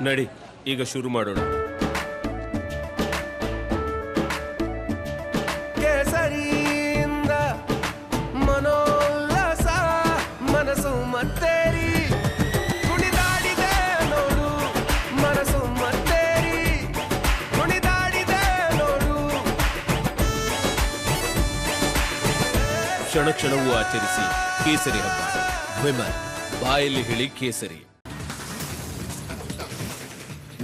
ನಡಿ ಈಗ ಶುರು ಮಾಡೋಣ. ಕೇಸರಿಯಿಂದ ಮನೋಲ್ಲಾಸ ಮನಸ್ಸು ಮತ್ತೇರಿ ಕುಣಿದಾಡಿದೆ ನೋಡು, ಮನಸ್ಸು ಮತ್ತೇರಿ ಕುಣಿದಾಡಿದೆ ನೋಡು. ಕ್ಷಣ ಕ್ಷಣವೂ ಆಚರಿಸಿ ಕೇಸರಿ ಹಬ್ಬ. ವಿಮಲ್ ಬಾಯಲ್ಲಿ ಹೇಳಿ ಕೇಸರಿ.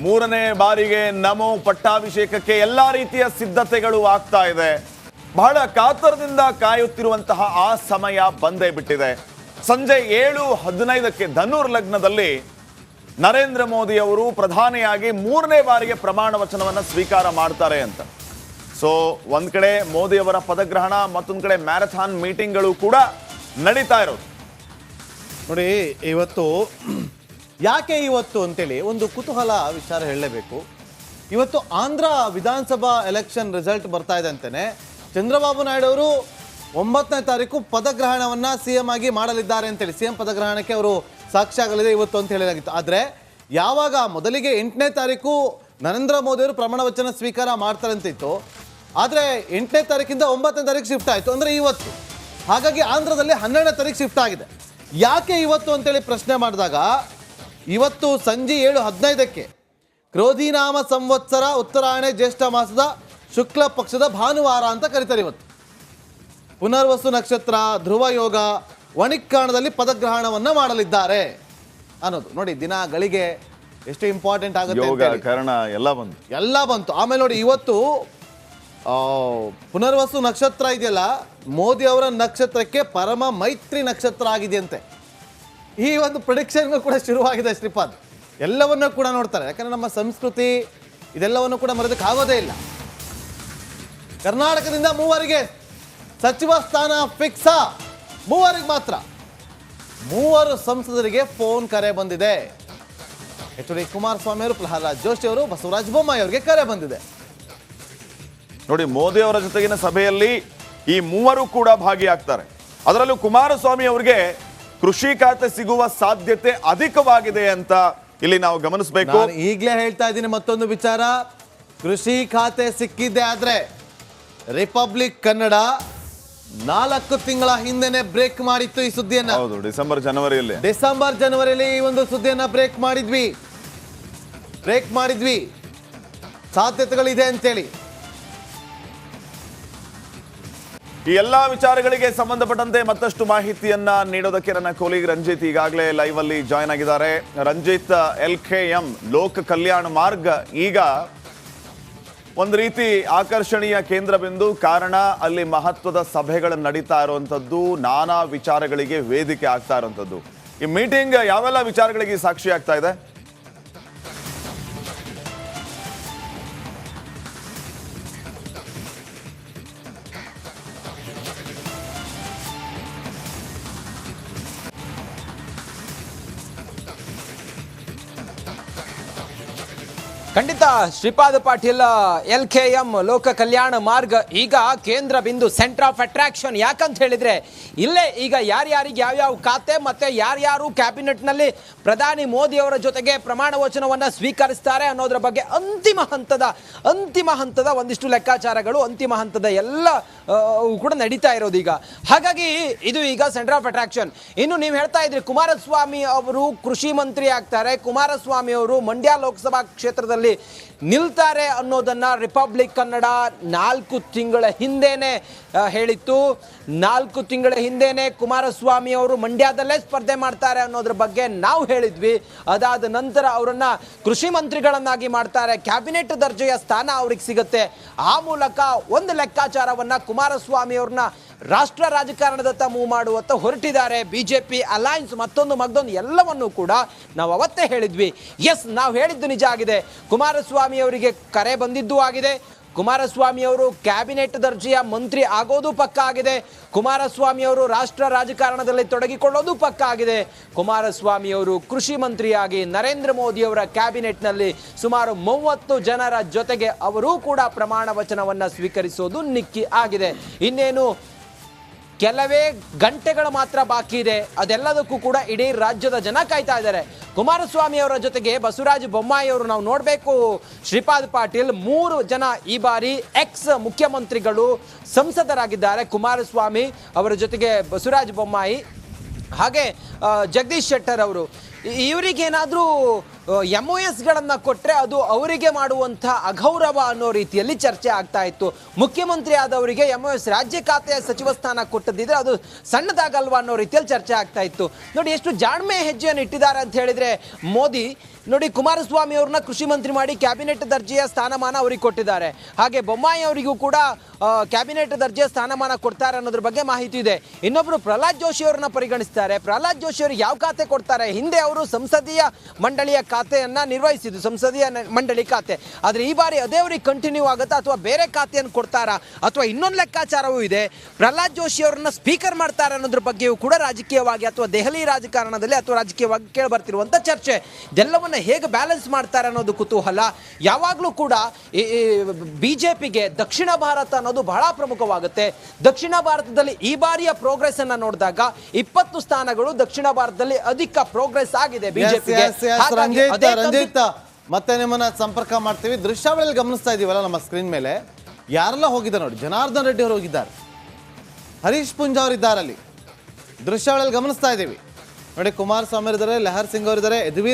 ಮೂರನೇ ಬಾರಿಗೆ ನಮೋ ಪಟ್ಟಾಭಿಷೇಕಕ್ಕೆ ಎಲ್ಲಾ ರೀತಿಯ ಸಿದ್ಧತೆಗಳು ಆಗ್ತಾ ಇದೆ. ಬಹಳ ಕಾತರದಿಂದ ಕಾಯುತ್ತಿರುವಂತಹ ಆ ಸಮಯ ಬಂದೇ ಬಿಟ್ಟಿದೆ. ಸಂಜೆ 7:15ಕ್ಕೆ ಧನುರ್ ಲಗ್ನದಲ್ಲಿ ನರೇಂದ್ರ ಮೋದಿ ಅವರು ಪ್ರಧಾನಿಯಾಗಿ ಮೂರನೇ ಬಾರಿಗೆ ಪ್ರಮಾಣ ವಚನವನ್ನ ಸ್ವೀಕಾರ ಮಾಡ್ತಾರೆ ಅಂತ. ಸೊ ಒಂದ್ ಕಡೆ ಮೋದಿ ಅವರ ಪದಗ್ರಹಣ, ಮತ್ತೊಂದ್ ಕಡೆ ಮ್ಯಾರಥಾನ್ ಮೀಟಿಂಗ್ಗಳು ಕೂಡ ನಡೀತಾ ಇರೋದು. ನೋಡಿ, ಇವತ್ತು ಯಾಕೆ ಇವತ್ತು ಅಂತೇಳಿ ಒಂದು ಕುತೂಹಲ ವಿಚಾರ ಹೇಳಲೇಬೇಕು. ಇವತ್ತು ಆಂಧ್ರ ವಿಧಾನಸಭಾ ಎಲೆಕ್ಷನ್ ರಿಸಲ್ಟ್ ಬರ್ತಾ ಇದೆ ಅಂತಾನೆ ಚಂದ್ರಬಾಬು ನಾಯ್ಡು ಅವರು 9ನೇ ತಾರೀಕು ಪದಗ್ರಹಣವನ್ನ ಸಿಎಂ ಆಗಿ ಮಾಡಲಿದ್ದಾರೆ ಅಂತೇಳಿ, ಸಿಎಂ ಪದಗ್ರಹಣಕ್ಕೆ ಅವರು ಸಾಕ್ಷಿಯಾಗಲಿದೆ ಇವತ್ತು ಅಂತ ಹೇಳಲಾಗಿತ್ತು. ಆದರೆ ಯಾವಾಗ ಮೊದಲಿಗೆ 8ನೇ ತಾರೀಕು ನರೇಂದ್ರ ಮೋದಿ ಅವರು ಪ್ರಮಾಣ ವಚನ ಸ್ವೀಕಾರ ಮಾಡ್ತಾರೆ ಅಂತಿತ್ತು, ಆದರೆ 8ನೇ ತಾರೀಕಿಂದ 9ನೇ ತಾರೀಕು ಶಿಫ್ಟ್ ಆಯಿತು, ಅಂದರೆ ಇವತ್ತು. ಹಾಗಾಗಿ ಆಂಧ್ರದಲ್ಲಿ 12ನೇ ತಾರೀಕು ಶಿಫ್ಟ್ ಆಗಿದೆ. ಯಾಕೆ ಇವತ್ತು ಅಂತೇಳಿ ಪ್ರಶ್ನೆ ಮಾಡಿದಾಗ, ಇವತ್ತು ಸಂಜೆ 7:15ಕ್ಕೆ ಕ್ರೋಧಿನಾಮ ಸಂವತ್ಸರ ಉತ್ತರಾಯಣ ಜ್ಯೇಷ್ಠ ಮಾಸದ ಶುಕ್ಲ ಪಕ್ಷದ ಭಾನುವಾರ ಅಂತ ಕರೀತಾರೆ. ಇವತ್ತು ಪುನರ್ವಸು ನಕ್ಷತ್ರ, ಧ್ರುವ ಯೋಗ, ವಣಿಕ್ಕಾಣದಲ್ಲಿ ಪದಗ್ರಹಣವನ್ನ ಮಾಡಲಿದ್ದಾರೆ ಅನ್ನೋದು. ನೋಡಿ, ದಿನ ಗಳಿಗೆ ಎಷ್ಟು ಇಂಪಾರ್ಟೆಂಟ್ ಆಗುತ್ತೆ. ಯೋಗ ಕಾರಣ ಎಲ್ಲ ಬಂತು. ಆಮೇಲೆ ನೋಡಿ, ಇವತ್ತು ಪುನರ್ವಸು ನಕ್ಷತ್ರ ಇದೆಯಲ್ಲ, ಮೋದಿ ಅವರ ನಕ್ಷತ್ರಕ್ಕೆ ಪರಮ ಮೈತ್ರಿ ನಕ್ಷತ್ರ ಆಗಿದೆಯಂತೆ. ಈ ಒಂದು ಪ್ರಿಡಿಕ್ಷನ್ಗೂ ಕೂಡ ಶುರುವಾಗಿದೆ ಶ್ರೀಪಾದ್. ಎಲ್ಲವನ್ನೂ ಕೂಡ ನೋಡ್ತಾರೆ, ಯಾಕಂದ್ರೆ ನಮ್ಮ ಸಂಸ್ಕೃತಿ ಇದೆಲ್ಲವನ್ನು ಕೂಡ ಮರೆದಕ್ಕೆ ಆಗೋದೇ ಇಲ್ಲ. ಕರ್ನಾಟಕದಿಂದ 3 ಸಚಿವ ಸ್ಥಾನ ಫಿಕ್ಸಾ, 3 ಮಾತ್ರ. 3 ಸಂಸದರಿಗೆ ಫೋನ್ ಕರೆ ಬಂದಿದೆ. ಎಚ್.ಡಿ. ಕುಮಾರಸ್ವಾಮಿ ಅವರು, ಪ್ರಹ್ಲಾದ್ ಜೋಶಿ ಅವರು, ಬಸವರಾಜ ಬೊಮ್ಮಾಯಿ ಅವರಿಗೆ ಕರೆ ಬಂದಿದೆ. ನೋಡಿ, ಮೋದಿ ಅವರ ಜೊತೆಗಿನ ಸಭೆಯಲ್ಲಿ ಈ 3 ಕೂಡ ಭಾಗಿಯಾಗ್ತಾರೆ. ಅದರಲ್ಲೂ ಕುಮಾರಸ್ವಾಮಿ ಅವರಿಗೆ ಕೃಷಿ ಖಾತೆ ಸಿಗುವ ಸಾಧ್ಯತೆ ಅಧಿಕವಾಗಿದೆ ಅಂತ ಇಲ್ಲಿ ನಾವು ಗಮನಿಸಬೇಕು. ಈಗಲೇ ಹೇಳ್ತಾ ಇದ್ದೀನಿ ಮತ್ತೊಂದು ವಿಚಾರ. ಕೃಷಿ ಖಾತೆ ಸಿಕ್ಕಿದ್ದೆ ಆದ್ರೆ ರಿಪಬ್ಲಿಕ್ ಕನ್ನಡ 4 ತಿಂಗಳ ಹಿಂದೆನೆ ಬ್ರೇಕ್ ಮಾಡಿತ್ತು ಈ ಸುದ್ದಿಯನ್ನ. ಹೌದು, ಡಿಸೆಂಬರ್ ಜನವರಿಯಲ್ಲಿ ಈ ಒಂದು ಸುದ್ದಿಯನ್ನ ಬ್ರೇಕ್ ಮಾಡಿದ್ವಿ ಸಾಧ್ಯತೆಗಳಿದೆ ಅಂತೇಳಿ. ಈ ಎಲ್ಲಾ ವಿಚಾರಗಳಿಗೆ ಸಂಬಂಧಪಟ್ಟಂತೆ ಮತ್ತಷ್ಟು ಮಾಹಿತಿಯನ್ನ ನೀಡೋದಕ್ಕೆ ನನ್ನ ಕೊಲೀಗ್ ರಂಜಿತ್ ಈಗಾಗಲೇ ಲೈವ್ ಅಲ್ಲಿ ಜಾಯ್ನ್ ಆಗಿದ್ದಾರೆ. ರಂಜಿತ್, LKM ಲೋಕ ಕಲ್ಯಾಣ ಮಾರ್ಗ ಈಗ ಒಂದು ರೀತಿ ಆಕರ್ಷಣೀಯ ಕೇಂದ್ರ ಬಿಂದು. ಕಾರಣ, ಅಲ್ಲಿ ಮಹತ್ವದ ಸಭೆಗಳು ನಡೀತಾ ಇರುವಂತದ್ದು, ನಾನಾ ವಿಚಾರಗಳಿಗೆ ವೇದಿಕೆ ಆಗ್ತಾ ಇರುವಂತದ್ದು. ಈ ಮೀಟಿಂಗ್ ಯಾವೆಲ್ಲ ವಿಚಾರಗಳಿಗೆ ಸಾಕ್ಷಿ ಆಗ್ತಾ ಇದೆ? ಖಂಡಿತ ಶ್ರೀಪಾದ ಪಾಟೀಲ್, LKM ಲೋಕ ಕಲ್ಯಾಣ ಮಾರ್ಗ ಈಗ ಕೇಂದ್ರ ಬಿಂದು, ಸೆಂಟರ್ ಆಫ್ ಅಟ್ರಾಕ್ಷನ್. ಯಾಕಂತ ಹೇಳಿದ್ರೆ ಇಲ್ಲೇ ಈಗ ಯಾರ್ಯಾರಿಗೆ ಯಾವ್ಯಾವ ಖಾತೆ ಮತ್ತೆ ಯಾರ್ಯಾರು ಕ್ಯಾಬಿನೆಟ್ನಲ್ಲಿ ಪ್ರಧಾನಿ ಮೋದಿ ಅವರ ಜೊತೆಗೆ ಪ್ರಮಾಣ ವಚನವನ್ನ ಸ್ವೀಕರಿಸ್ತಾರೆ ಅನ್ನೋದ್ರ ಬಗ್ಗೆ ಅಂತಿಮ ಹಂತದ ಒಂದಿಷ್ಟು ಲೆಕ್ಕಾಚಾರಗಳು, ಅಂತಿಮ ಹಂತದ ಎಲ್ಲ ಕೂಡ ನಡೀತಾ ಇರೋದು ಈಗ. ಹಾಗಾಗಿ ಇದು ಈಗ ಸೆಂಟರ್ ಆಫ್ ಅಟ್ರಾಕ್ಷನ್. ಇನ್ನು ನೀವು ಹೇಳ್ತಾ ಇದ್ರಿ ಕುಮಾರಸ್ವಾಮಿ ಅವರು ಕೃಷಿ ಮಂತ್ರಿ ಆಗ್ತಾರೆ, ಕುಮಾರಸ್ವಾಮಿ ಅವರು ಮಂಡ್ಯ ಲೋಕಸಭಾ ಕ್ಷೇತ್ರದಲ್ಲಿ ನಿಲ್ತಾರೆ ಅನ್ನೋದನ್ನ ರಿಪಬ್ಲಿಕ್ ಕನ್ನಡ 4 ತಿಂಗಳ ಹಿಂದೆನೆ ಹೇಳಿತ್ತು. 4 ತಿಂಗಳ ಹಿಂದೆನೆ ಕುಮಾರಸ್ವಾಮಿ ಅವರು ಮಂಡ್ಯದಲ್ಲೇ ಸ್ಪರ್ಧೆ ಮಾಡ್ತಾರೆ ಅನ್ನೋದ್ರ ಬಗ್ಗೆ ನಾವು ಹೇಳಿದ್ವಿ. ಅದಾದ ನಂತರ ಅವರನ್ನ ಕೃಷಿ ಮಂತ್ರಿಗಳನ್ನಾಗಿ ಮಾಡ್ತಾರೆ, ಕ್ಯಾಬಿನೆಟ್ ದರ್ಜೆಯ ಸ್ಥಾನ ಅವ್ರಿಗೆ ಸಿಗುತ್ತೆ. ಆ ಮೂಲಕ ಒಂದು ಲೆಕ್ಕಾಚಾರವನ್ನ ಕುಮಾರಸ್ವಾಮಿ ಅವ್ರನ್ನ ರಾಷ್ಟ್ರ ರಾಜಕಾರಣದತ್ತ ಮೂವ್ ಮಾಡುವತ್ತ ಹೊರಟಿದ್ದಾರೆ. ಬಿಜೆಪಿ ಅಲೈನ್ಸ್ ಮತ್ತೊಂದು ಎಲ್ಲವನ್ನೂ ಕೂಡ ನಾವು ಅವತ್ತೇ ಹೇಳಿದ್ವಿ. ಎಸ್, ನಾವು ಹೇಳಿದ್ದು ನಿಜ ಆಗಿದೆ. ಕುಮಾರಸ್ವಾಮಿ ಅವರಿಗೆ ಕರೆ ಬಂದಿದ್ದೂ ಆಗಿದೆ. ಕುಮಾರಸ್ವಾಮಿ ಅವರು ಕ್ಯಾಬಿನೆಟ್ ದರ್ಜೆಯ ಮಂತ್ರಿ ಆಗೋದು ಪಕ್ಕ ಆಗಿದೆ. ಕುಮಾರಸ್ವಾಮಿ ಅವರು ರಾಷ್ಟ್ರ ರಾಜಕಾರಣದಲ್ಲಿ ತೊಡಗಿಕೊಳ್ಳೋದು ಪಕ್ಕ ಆಗಿದೆ. ಕುಮಾರಸ್ವಾಮಿ ಅವರು ಕೃಷಿ ಮಂತ್ರಿಯಾಗಿ ನರೇಂದ್ರ ಮೋದಿ ಅವರ ಕ್ಯಾಬಿನೆಟ್ನಲ್ಲಿ ಸುಮಾರು 30 ಜನರ ಜೊತೆಗೆ ಅವರೂ ಕೂಡ ಪ್ರಮಾಣ ವಚನವನ್ನು ಸ್ವೀಕರಿಸೋದು ನಿಕ್ಕಿ ಆಗಿದೆ. ಇನ್ನೇನು ಕೆಲವೇ ಗಂಟೆಗಳು ಮಾತ್ರ ಬಾಕಿ ಇದೆ. ಅದೆಲ್ಲದಕ್ಕೂ ಕೂಡ ಇಡೀ ರಾಜ್ಯದ ಜನ ಕಾಯ್ತಾ ಇದ್ದಾರೆ. ಕುಮಾರಸ್ವಾಮಿ ಅವರ ಜೊತೆಗೆ ಬಸವರಾಜ ಬೊಮ್ಮಾಯಿ ಅವರು ನಾವು ನೋಡಬೇಕು. ಶ್ರೀಪಾದ್ ಪಾಟೀಲ್ 3 ಜನ ಈ ಬಾರಿ ಎಕ್ಸ್ ಮುಖ್ಯಮಂತ್ರಿಗಳು ಸಂಸದರಾಗಿದ್ದಾರೆ. ಕುಮಾರಸ್ವಾಮಿ ಅವರ ಜೊತೆಗೆ ಬಸವರಾಜ ಬೊಮ್ಮಾಯಿ ಹಾಗೆ ಜಗದೀಶ್ ಶೆಟ್ಟರ್ ಅವರು. ಇವರಿಗೇನಾದರೂ MOSಗಳನ್ನು ಕೊಟ್ಟರೆ ಅದು ಅವರಿಗೆ ಮಾಡುವಂಥ ಅಗೌರವ ಅನ್ನೋ ರೀತಿಯಲ್ಲಿ ಚರ್ಚೆ ಆಗ್ತಾ ಇತ್ತು. ಮುಖ್ಯಮಂತ್ರಿ ಆದವರಿಗೆ MOS ರಾಜ್ಯ ಖಾತೆಯ ಸಚಿವ ಸ್ಥಾನ ಕೊಟ್ಟದಿದ್ರೆ ಅದು ಸಣ್ಣದಾಗಲ್ವಾ ಅನ್ನೋ ರೀತಿಯಲ್ಲಿ ಚರ್ಚೆ ಆಗ್ತಾ ಇತ್ತು. ನೋಡಿ ಎಷ್ಟು ಜಾಣ್ಮೆ ಹೆಜ್ಜೆಯನ್ನು ಇಟ್ಟಿದ್ದಾರೆ ಅಂತ ಹೇಳಿದ್ರೆ ಮೋದಿ. ನೋಡಿ ಕುಮಾರಸ್ವಾಮಿ ಅವ್ರನ್ನ ಕೃಷಿ ಮಂತ್ರಿ ಮಾಡಿ ಕ್ಯಾಬಿನೆಟ್ ದರ್ಜೆಯ ಸ್ಥಾನಮಾನ ಅವರಿಗೆ ಕೊಟ್ಟಿದ್ದಾರೆ. ಹಾಗೆ ಬೊಮ್ಮಾಯಿ ಅವರಿಗೂ ಕೂಡ ಕ್ಯಾಬಿನೆಟ್ ದರ್ಜೆಯ ಸ್ಥಾನಮಾನ ಕೊಡ್ತಾರೆ ಅನ್ನೋದ್ರ ಬಗ್ಗೆ ಮಾಹಿತಿ ಇದೆ. ಇನ್ನೊಬ್ರು ಪ್ರಹ್ಲಾದ್ ಜೋಶಿ ಅವ್ರನ್ನ ಪರಿಗಣಿಸ್ತಾರೆ. ಪ್ರಹ್ಲಾದ್ ಜೋಶಿ ಅವ್ರಿಗೆ ಯಾವ ಖಾತೆ ಕೊಡ್ತಾರೆ? ಹಿಂದೆ ಅವರು ಸಂಸದೀಯ ಮಂಡಳಿಯ ಖಾತೆಯನ್ನ ನಿರ್ವಹಿಸಿದ್ರು, ಸಂಸದೀಯ ಮಂಡಳಿ ಖಾತೆ. ಆದರೆ ಈ ಬಾರಿ ಅದೇ ಅವ್ರಿಗೆ ಕಂಟಿನ್ಯೂ ಆಗುತ್ತಾ ಅಥವಾ ಬೇರೆ ಖಾತೆಯನ್ನು ಕೊಡ್ತಾರಾ ಅಥವಾ ಇನ್ನೊಂದು ಲೆಕ್ಕಾಚಾರವೂ ಇದೆ. ಪ್ರಹ್ಲಾದ್ ಜೋಶಿ ಅವರನ್ನ ಸ್ಪೀಕರ್ ಮಾಡ್ತಾರೆ ಅನ್ನೋದ್ರ ಬಗ್ಗೆಯೂ ಕೂಡ ರಾಜಕೀಯವಾಗಿ ಅಥವಾ ದೆಹಲಿ ರಾಜಕಾರಣದಲ್ಲಿ ಅಥವಾ ರಾಜಕೀಯವಾಗಿ ಕೇಳಿಬರ್ತಿರುವಂಥ ಚರ್ಚೆ. ಇದೆಲ್ಲವನ್ನ ಹೇಗೆ ಬ್ಯಾಲೆನ್ಸ್ ಮಾಡ್ತಾರೆ ಅನ್ನೋದು ಕುತೂಹಲ. ಯಾವಾಗಲೂ ಕೂಡ ಬಿಜೆಪಿಗೆ ದಕ್ಷಿಣ ಭಾರತ ಅನ್ನೋದು ಬಹಳ ಪ್ರಮುಖವಾಗುತ್ತೆ. ದಕ್ಷಿಣ ಭಾರತದಲ್ಲಿ ಈ ಬಾರಿಯ ಪ್ರೋಗ್ರೆಸ್ ಅನ್ನ ನೋಡಿದಾಗ 20 ಸ್ಥಾನಗಳು ದಕ್ಷಿಣ ಭಾರತದಲ್ಲಿ ಅಧಿಕ ಪ್ರೋಗ್ರೆಸ್ ಆಗಿದೆ ಬಿಜೆಪಿಗೆ. ರಂಜಿತ್, ಮತ್ತೆ ನಿಮ್ಮನ್ನ ಸಂಪರ್ಕ ಮಾಡ್ತೀವಿ. ದೃಶ್ಯಾವಳಿಯಲ್ಲಿ ಗಮನಿಸ್ತಾ ಇದೀವಲ್ಲ ನಮ್ಮ ಸ್ಕ್ರೀನ್ ಮೇಲೆ, ಯಾರೆಲ್ಲ ಹೋಗಿದ್ದಾರೆ ನೋಡಿ. ಜನಾರ್ದನ್ ರೆಡ್ಡಿ ಅವರು ಹೋಗಿದ್ದಾರೆ, ಹರೀಶ್ ಪುಂಜ್ ಅವರು ಇದ್ದಾರೆ ಅಲ್ಲಿ. ದೃಶ್ಯಾವಳಿಯಲ್ಲಿ ಗಮನಿಸ್ತಾ ಇದ್ದೀವಿ ನೋಡಿ. ಕುಮಾರಸ್ವಾಮಿ ಅವರಿದ್ದಾರೆ, ಲಹರ್ ಸಿಂಗ್ ಅವರಿದ್ದಾರೆ, ಯದುವೀರ್